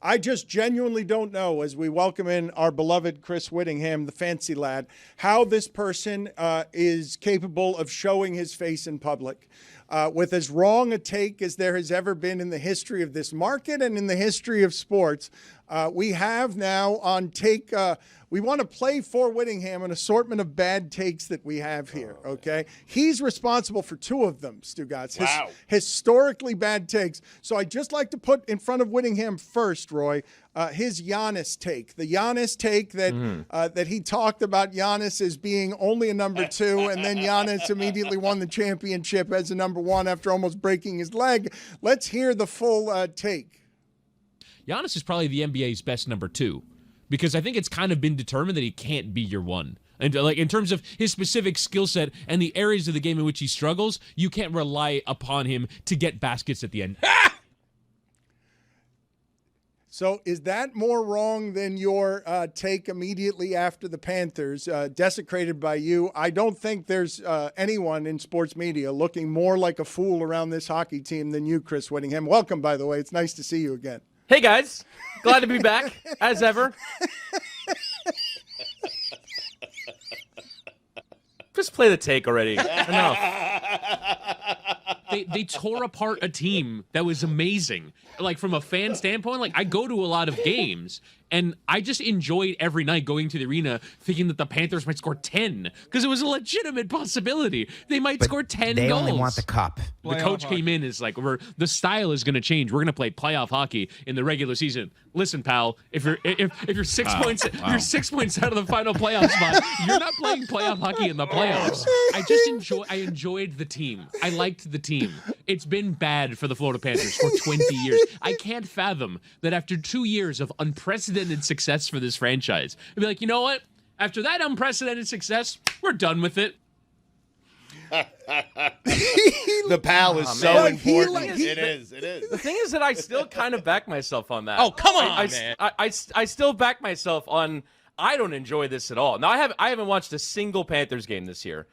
I just genuinely don't know, as we welcome in our beloved Chris Wittyngham, the fancy lad, how this person is capable of showing his face in public. With as wrong a take as there has ever been in the history of this market and in the history of sports, we have now on take. We want to play for Wittyngham an assortment of bad takes that we have here, okay? He's responsible for 2 of them, Stugotz. Wow. Historically bad takes. So I'd just like to put in front of Wittyngham first, Roy, his Giannis take. The Giannis take that that he talked about Giannis as being only a number 2, and then Giannis immediately won the championship as a number 1 after almost breaking his leg. Let's hear the full take. Giannis is probably the NBA's best number 2. Because I think it's kind of been determined that he can't be your 1. And like in terms of his specific skill set and the areas of the game in which he struggles, you can't rely upon him to get baskets at the end. So is that more wrong than your take immediately after the Panthers, desecrated by you? I don't think there's anyone in sports media looking more like a fool around this hockey team than you, Chris Wittyngham. Welcome, by the way. It's nice to see you again. Hey, guys. Glad to be back, as ever. Just play the take already. Enough. They tore apart a team that was amazing. Like, from a fan standpoint, like, I go to a lot of games, and I just enjoyed every night going to the arena thinking that the Panthers might score 10, because it was a legitimate possibility. They might score 10 they goals. Only want the cup. The coach came in is like, the style is going to change. We're going to play playoff hockey in the regular season. Listen, pal, if you're 6 points, you're 6 points out of the final playoff spot. You're not playing playoff hockey in the playoffs. I enjoyed the team. I liked the team. It's been bad for the Florida Panthers for 20 years. I can't fathom that after 2 years of unprecedented success for this franchise, I'd be like, you know what? After that unprecedented success, we're done with it. The pal is so important. It is. The thing is that I still kind of back myself on that. Oh, come on, man. I still back myself on, I don't enjoy this at all. Now, I haven't watched a single Panthers game this year,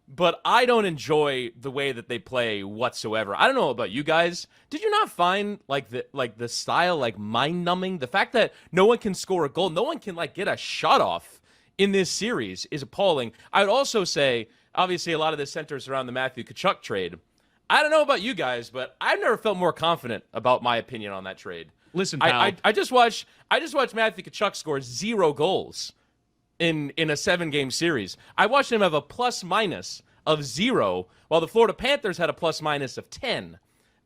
but I don't enjoy the way that they play whatsoever. I don't know about you guys. Did you not find the style like mind-numbing? The fact that no one can score a goal, no one can get a shot off in this series is appalling. I would also say, obviously, a lot of this centers around the Matthew Tkachuk trade. I don't know about you guys, but I've never felt more confident about my opinion on that trade. Listen, pal. I just watched Matthew Tkachuk score 0 goals in a 7-game series. I watched him have a plus-minus of 0, while the Florida Panthers had a plus-minus of 10.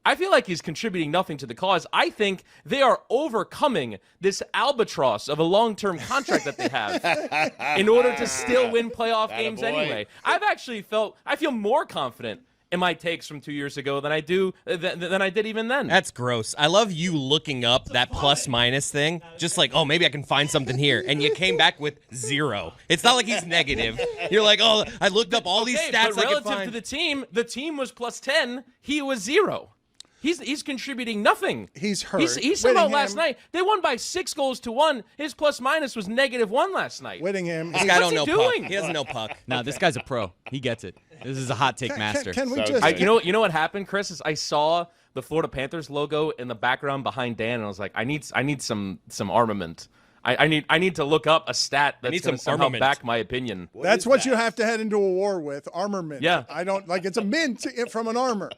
I feel like he's contributing nothing to the cause. I think they are overcoming this albatross of a long-term contract that they have in order to still win playoff games anyway. I feel more confident in my takes from 2 years ago than I did even then. That's gross. I love you looking up that plus-minus thing, just like, oh, maybe I can find something here, and you came back with 0. It's not like he's negative. You're like, oh, I looked up all these stats but I could find. relative to the team was plus 10, he was 0. He's contributing nothing. He's hurt. He somehow last night, they won by 6-1. His plus-minus was -1 last night. Wittyngham. This guy don't know doing? puck. He doesn't know puck. No, this guy's a pro. He gets it. This is a hot take master. Can we just... You know what happened, Chris? Is I saw the Florida Panthers logo in the background behind Dan, and I was like, I need some armament. I need to look up a stat that's going to somehow back my opinion. That's what you have to head into a war with, armament. Yeah. I don't like it's a mint from an armor.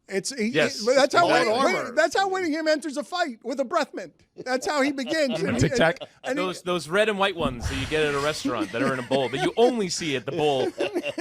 That's That's how Wittyngham enters a fight, with a breath mint. That's how he begins. Tic Tac. Those red and white ones that you get at a restaurant that are in a bowl that you only see at the bowl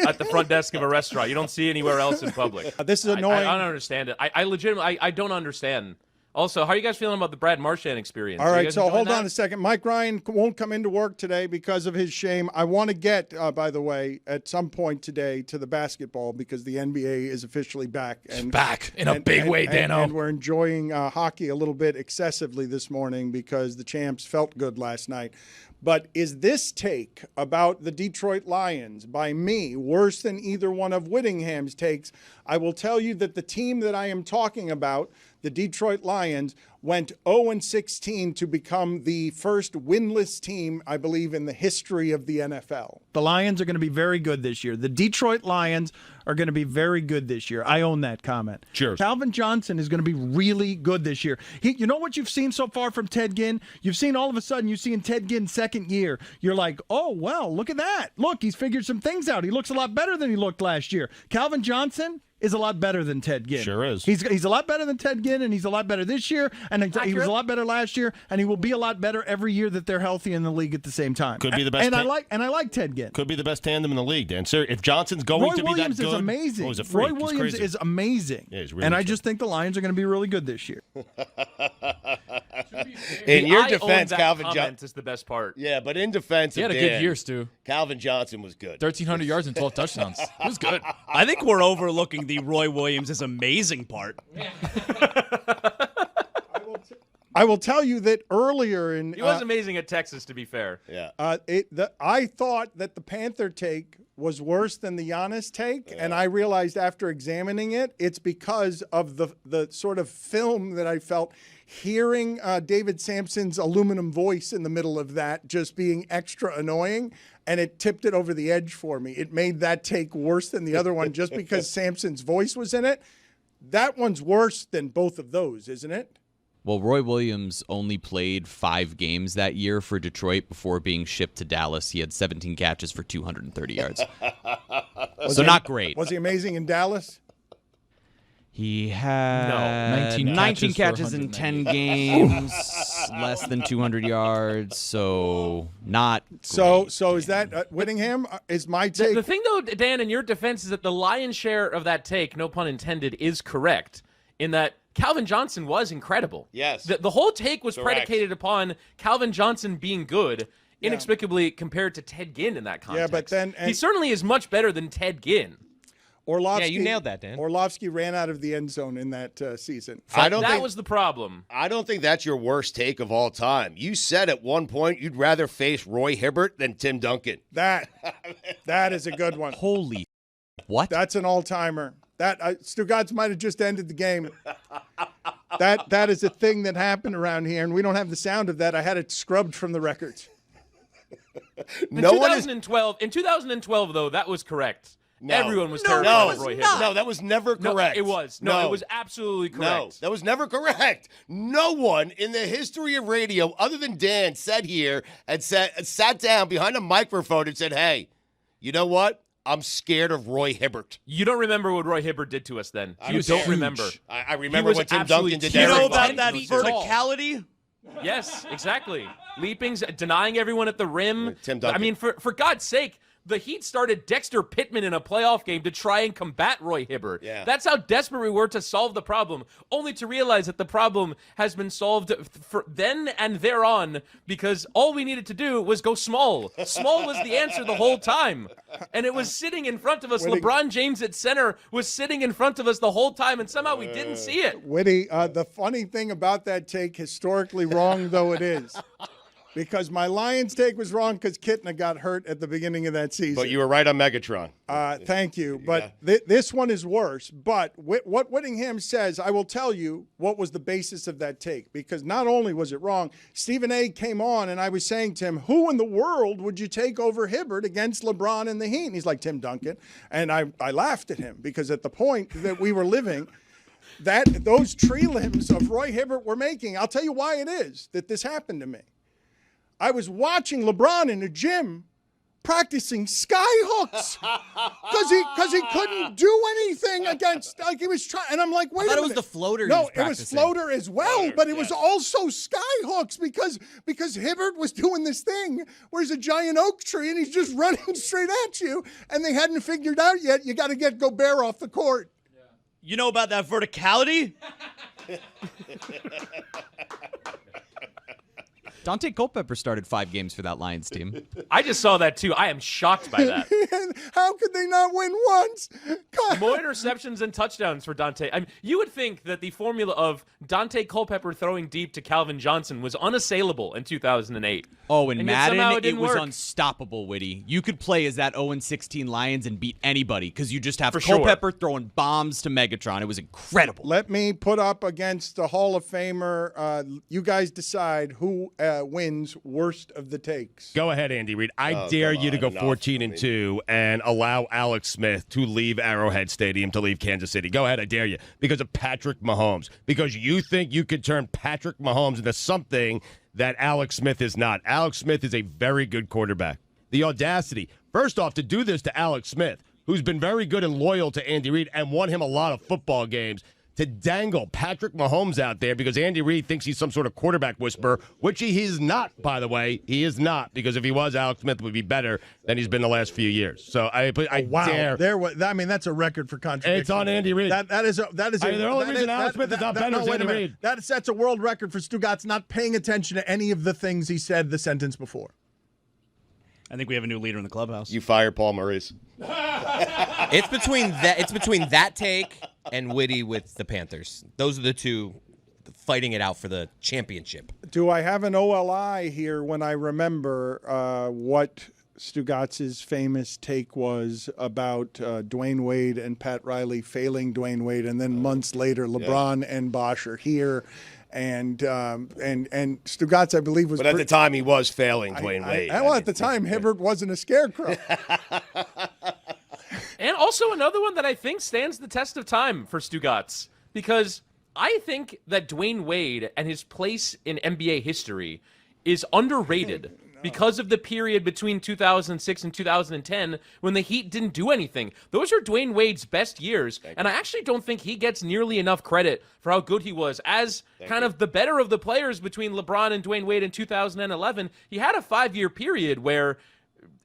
at the front desk of a restaurant. You don't see anywhere else in public. This is annoying. I don't understand it. I legitimately don't understand. Also, how are you guys feeling about the Brad Marchand experience? All right, so hold on a second. Mike Ryan won't come into work today because of his shame. I want to get, by the way, at some point today to the basketball because the NBA is officially back. Back in a big way, Dano. And we're enjoying hockey a little bit excessively this morning because the champs felt good last night. But is this take about the Detroit Lions by me worse than either one of Wittynham's takes? I will tell you that the team that I am talking about, the Detroit Lions, went 0-16 to become the first winless team, I believe, in the history of the NFL. The Lions are going to be very good this year. The Detroit Lions are going to be very good this year. I own that comment. Sure. Calvin Johnson is going to be really good this year. You know what you've seen so far from Ted Ginn? You've seen all of a sudden, you've seen Ted Ginn's second year. You're like, oh, well, look at that. Look, he's figured some things out. He looks a lot better than he looked last year. Calvin Johnson is a lot better than Ted Ginn. Sure is. He's a lot better than Ted Ginn, and he's a lot better this year, and he was a lot better last year, and he will be a lot better every year that they're healthy in the league at the same time. Could be the best. And I like Ted Ginn. Could be the best tandem in the league, Dan. Sir, if Johnson's going Roy to be Williams that good, is amazing. oh, he's a freak. Roy Williams is amazing. Yeah, he's really and I good. just think the Lions are going to be really good this year. In your I own defense, that Calvin comment Johnson. is the best part. Yeah, but in defense, He had of a good Dan, year, Stu. Calvin Johnson was good. 1,300 yards and 12 touchdowns. It was good. I think we're overlooking the Roy Williams is amazing part. I will tell you that earlier in He was amazing at Texas, to be fair. Yeah. I thought that the Panther take was worse than the Giannis take, and I realized after examining it, it's because of the sort of film that I felt hearing David Sampson's aluminum voice in the middle of that just being extra annoying, and it tipped it over the edge for me. It made that take worse than the other one just because Sampson's voice was in it. That one's worse than both of those, isn't it? Well, Roy Williams only played 5 games that year for Detroit before being shipped to Dallas. He had 17 catches for 230 yards. So not great. Was he amazing in Dallas? He had 19 catches in 10 games, less than 200 yards, so not So great. is that Whittingham? Is my take? The thing, though, Dan, in your defense, is that the lion's share of that take, no pun intended, is correct in that Calvin Johnson was incredible. Yes. The whole take was Correct. predicated upon Calvin Johnson being good, inexplicably compared to Ted Ginn in that context. Yeah, but then- he certainly is much better than Ted Ginn. Orlovsky, Yeah, you nailed that, Dan. Orlovsky ran out of the end zone in that season. That was the problem. I don't think that's your worst take of all time. You said at one point you'd rather face Roy Hibbert than Tim Duncan. That is a good one. Holy what? That's an all-timer. That Stugotz might have just ended the game. That is a thing that happened around here, and we don't have the sound of that. I had it scrubbed from the records. In 2012, though, that was correct. No. Everyone was No, terrified it of Roy was Hibbert. not. No, that was never correct. No, it was. No, it was absolutely correct. No, that was never correct. No one in the history of radio, other than Dan, sat here and sat down behind a microphone and said, "Hey, you know what? I'm scared of Roy Hibbert." You don't remember what Roy Hibbert did to us then. I You was don't huge. remember. I remember was what Tim absolutely Duncan did to You know everybody. about that 10 feet tall. verticality? Yes, exactly. Leapings, denying everyone at the rim. Tim Duncan. I mean, for God's sake, the Heat started Dexter Pittman in a playoff game to try and combat Roy Hibbert. Yeah. That's how desperate we were to solve the problem, only to realize that the problem has been solved for then and thereon because all we needed to do was go small. Small was the answer the whole time. And it was sitting in front of us. LeBron James at center was sitting in front of us the whole time, and somehow we didn't see it. Whitty, the funny thing about that take, historically wrong though it is, because my Lions take was wrong because Kitna got hurt at the beginning of that season. But you were right on Megatron. Thank you. But this one is worse. But what Whittingham says, I will tell you what was the basis of that take. Because not only was it wrong, Stephen A. came on and I was saying to him, who in the world would you take over Hibbert against LeBron and the Heat? And he's like, Tim Duncan. And I laughed at him because at the point that we were living, that those tree limbs of Roy Hibbert were making, I'll tell you why it is that this happened to me. I was watching LeBron in the gym practicing sky hooks because he couldn't do anything against, like he was trying. And I'm like, wait a minute. it was the floater he No, was it was practicing. floater as well, Floater, but it was also sky hooks because Hibbert was doing this thing where he's a giant oak tree and he's just running straight at you. And they hadn't figured out yet, you got to get Gobert off the court. You know about that verticality? Dante Culpepper started 5 games for that Lions team. I just saw that too. I am shocked by that. How could they not win once? More interceptions and touchdowns for Dante. I mean, you would think that the formula of Dante Culpepper throwing deep to Calvin Johnson was unassailable in 2008. Oh, and yet Madden, somehow it didn't was work. unstoppable, Witty. You could play as that 0-16 Lions and beat anybody because you just have For sure. Culpepper throwing bombs to Megatron. It was incredible. Let me put up against the Hall of Famer. You guys decide who wins worst of the takes. Go ahead, Andy Reid. I dare you to go 14-2 and allow Alex Smith to leave Arrowhead Stadium to leave Kansas City. Go ahead, I dare you. Because of Patrick Mahomes. Because you think you could turn Patrick Mahomes into something that Alex Smith is not. Alex Smith is a very good quarterback. The audacity, first off, to do this to Alex Smith, who's been very good and loyal to Andy Reid and won him a lot of football games, to dangle Patrick Mahomes out there because Andy Reid thinks he's some sort of quarterback whisperer, which he is not, by the way. He is not, because if he was, Alex Smith would be better than he's been the last few years. So I dare. That's a record for contradiction. It's on Andy Reid. That is the only reason Alex Smith is not better is Andy Reid. That sets a world record for Stugotz not paying attention to any of the things he said the sentence before. I think we have a new leader in the clubhouse. You fire Paul Maurice. It's between that take and Witty with the Panthers. Those are the two fighting it out for the championship. Do I have an OLI here when I remember what Stugotz's famous take was about Dwayne Wade and Pat Riley failing Dwayne Wade, and then months later LeBron and Bosch are here. And Stugotz, I believe, was. But at the time, he was failing Dwayne Wade. Well, at the time, Hibbert wasn't a scarecrow. And also another one that I think stands the test of time for Stugotz, because I think that Dwayne Wade and his place in NBA history is underrated because of the period between 2006 and 2010 when the Heat didn't do anything. Those are Dwayne Wade's best years, and I actually don't think he gets nearly enough credit for how good he was. As kind of the better of the players between LeBron and Dwayne Wade in 2011, he had a 5-year period where,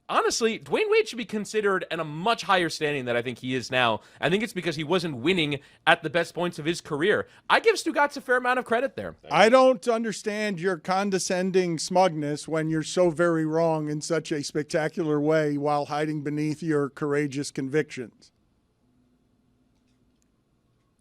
honestly, Dwayne Wade should be considered at a much higher standing than I think he is now. I think it's because he wasn't winning at the best points of his career. I give Stugotz a fair amount of credit there. I don't understand your condescending smugness when you're so very wrong in such a spectacular way while hiding beneath your courageous convictions.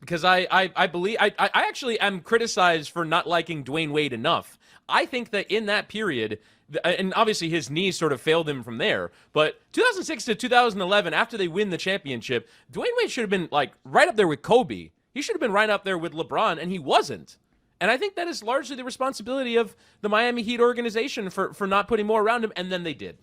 Because I believe I actually am criticized for not liking Dwayne Wade enough. I think that in that period, and obviously his knees sort of failed him from there, but 2006 to 2011, after they win the championship, Dwayne Wade should have been like right up there with Kobe. He should have been right up there with LeBron, and he wasn't. And I think that is largely the responsibility of the Miami Heat organization for not putting more around him, and then they did.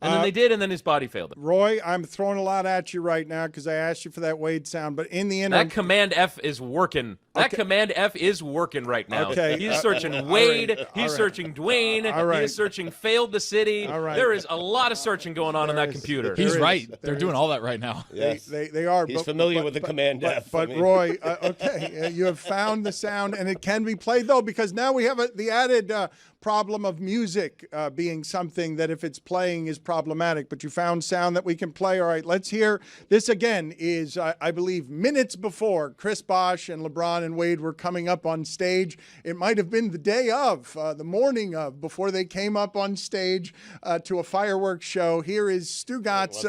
And then they did, and then his body failed him. Roy, I'm throwing a lot at you right now because I asked you for that Wade sound, but in the interim... That Command F is working. That Command F is working right now. Okay. He's searching Wade. He's searching Dwayne. He is searching failed the city. There is a lot of searching going on that computer. He's right. They're doing all that right now. Yes. They are. He's familiar with the Command F. But Roy, you have found the sound, and it can be played, though, because now we have the added problem of music being something that if it's playing is problematic. But you found sound that we can play. All right, let's hear. This, again, is, I believe, minutes before Chris Bosh and LeBron and Wade were coming up on stage. It might have been the day of, the morning of, before they came up on stage to a fireworks show. Here is Stugotz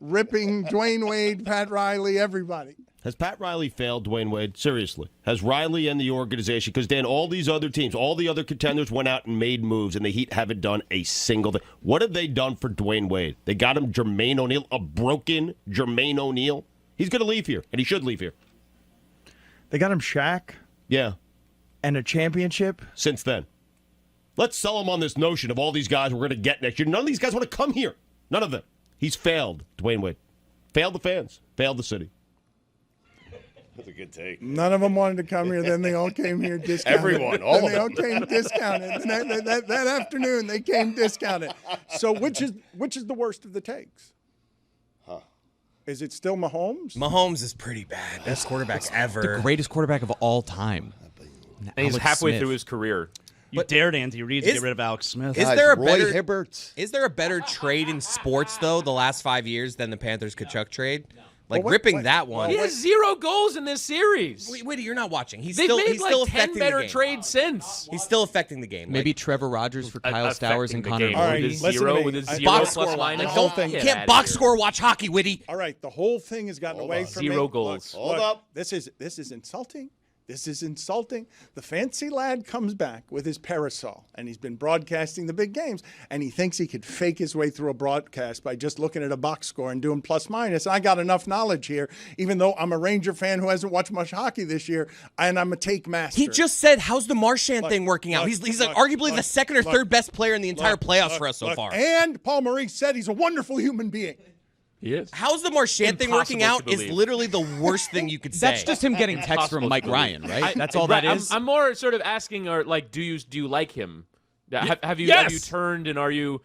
ripping Dwayne Wade, Pat Riley, everybody. Has Pat Riley failed Dwayne Wade? Seriously. Has Riley and the organization, because Dan, all these other teams, all the other contenders went out and made moves, and the Heat haven't done a single thing. What have they done for Dwayne Wade? They got him Jermaine O'Neal, a broken Jermaine O'Neal. He's going to leave here, and he should leave here. They got him Shaq. Yeah. And a championship. Since then. Let's sell him on this notion of all these guys we're going to get next year. None of these guys want to come here. None of them. He's failed, Dwayne Wade. Failed the fans. Failed the city. That's a good take. None of them wanted to come here. Then they all came here discounted. Everyone, all of them. They all came discounted. That afternoon, they came discounted. So which is the worst of the takes? Is it still Mahomes? Mahomes is pretty bad. Best quarterback ever. The greatest quarterback of all time. And he's Alex halfway Smith. through his career. You dared Andy Reid to get rid of Alex Smith. Is there a Roy better Hibbert. Is there a better trade in sports though the last 5 years than the Panthers Kachuk trade? Like Well, ripping wait, that one. He has 0 goals in this series. Wait, you're not watching. They've made he's still like 10 affecting the better game. trades since. He's still affecting the game. Maybe Trevor Rogers for Kyle Stowers and Affecting the Connor game. All right, With Brody. a listen to zero, me. with a I- zero box plus score. minus. Like, whole thing. you Get can't outta box here. score watch hockey, Witty. All right, the whole thing has gotten away from me. 0 Look, goals. Hold look, up. This is insulting. This is insulting. The fancy lad comes back with his parasol, and he's been broadcasting the big games, and he thinks he could fake his way through a broadcast by just looking at a box score and doing plus minus. And I got enough knowledge here, even though I'm a Ranger fan who hasn't watched much hockey this year, and I'm a take master. He just said, "How's the Marchand thing working out?" look, He's look, arguably look, the second or look, third best player in the entire playoffs Look, for us so look. far. And Paul Maurice said he's a wonderful human being. He is. How's the Marchand thing working out Impossible to is believe. literally the worst thing you could say. That's just him getting text from Impossible Mike to Ryan, believe. right? That's all that is. I'm more sort of asking, or like, do you like him? Have you Yes! turned and are you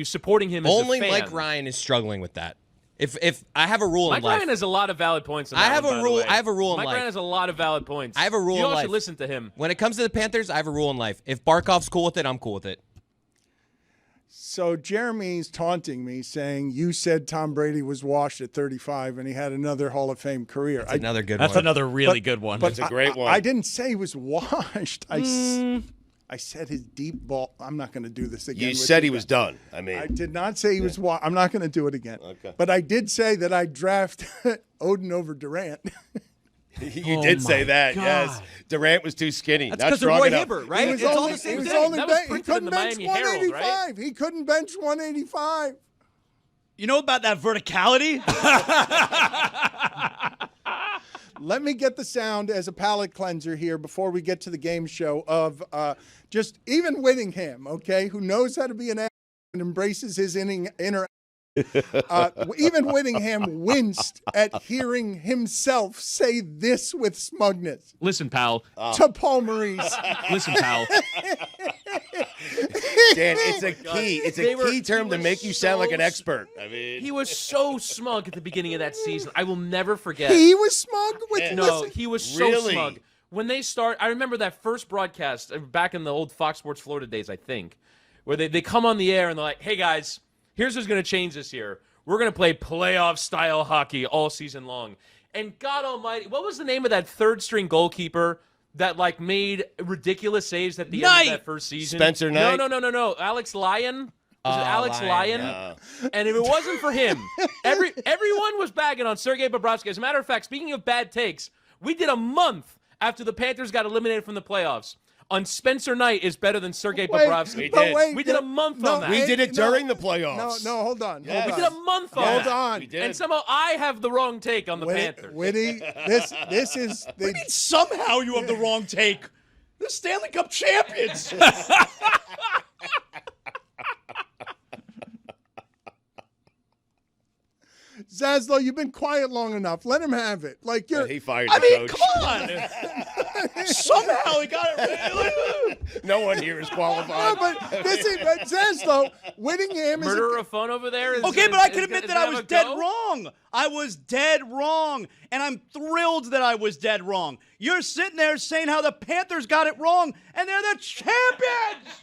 supporting him? As Only a fan? Mike Ryan is struggling with that. If I have a rule Mike in life, Ryan has a lot of valid points. On I that have one, a by the rule- way. I have a rule in Mike life. Ryan has a lot of valid points. I have a rule You in all life. should listen to him. when it comes to the Panthers, I have a rule in life. If Barkov's cool with it, I'm cool with it. So Jeremy's taunting me, saying you said Tom Brady was washed at 35 and he had another Hall of Fame career. That's another good That's one. another really good one. But That's a great one. I didn't say he was washed. I said his deep ball. I'm not going to do this again. You with said you he was guys. done. I mean, I did not say he was washed. I'm not going to do it again. Okay. But I did say that I draft Odin over Durant. you did say that. Yes, Durant was too skinny. That's not because of strong Roy enough. Hibbert, right? He was It's all only, the same he was thing. only That was he printed couldn't in the bench Miami Herald, 185. right? He couldn't bench 185. You know about that verticality? Let me get the sound as a palate cleanser here before we get to the game show of just even Wittyngham, okay, who knows how to be an ass and embraces his inner. Even Wittyngham winced at hearing himself say this with smugness Listen, pal. to Paul Maurice. Listen, pal. Dan, it's a key. It's a key term to make you sound like an expert. I mean, He was so smug at the beginning of that season. I will never forget. He was smug with No, listen, he was so Really? smug. When they start, I remember that first broadcast back in the old Fox Sports Florida days, I think, where they come on the air and they're like, hey, guys, here's what's going to change this year. We're going to play playoff-style hockey all season long. And God almighty, what was the name of that third-string goalkeeper that, like, made ridiculous saves at the end of that first season? Spencer Knight? No. Alex Lyon? Was it Alex Lyon, Lyon? And if it wasn't for him, everyone was bagging on Sergei Bobrovsky. As a matter of fact, speaking of bad takes, we did a month after the Panthers got eliminated from the playoffs on Spencer Knight is better than Sergei Bobrovsky. We did. We did a month on that. We did it during the playoffs. No, hold on. Yes. We did a month on Hold that. on. We did. And somehow I have the wrong take on the Panthers. Witty, this is the, Somehow you have the wrong take. The Stanley Cup champions. Zaslow, you've been quiet long enough. Let him have it. Like you're. He fired I the mean, coach. come on. Somehow he got it. No one here is No, qualified. but this is Zaslow. Whittingham is. Murderer of phone over there? Okay, but I can admit that I was dead wrong. I was dead wrong, and I'm thrilled that I was dead wrong. You're sitting there saying how the Panthers got it wrong, and they're the champions.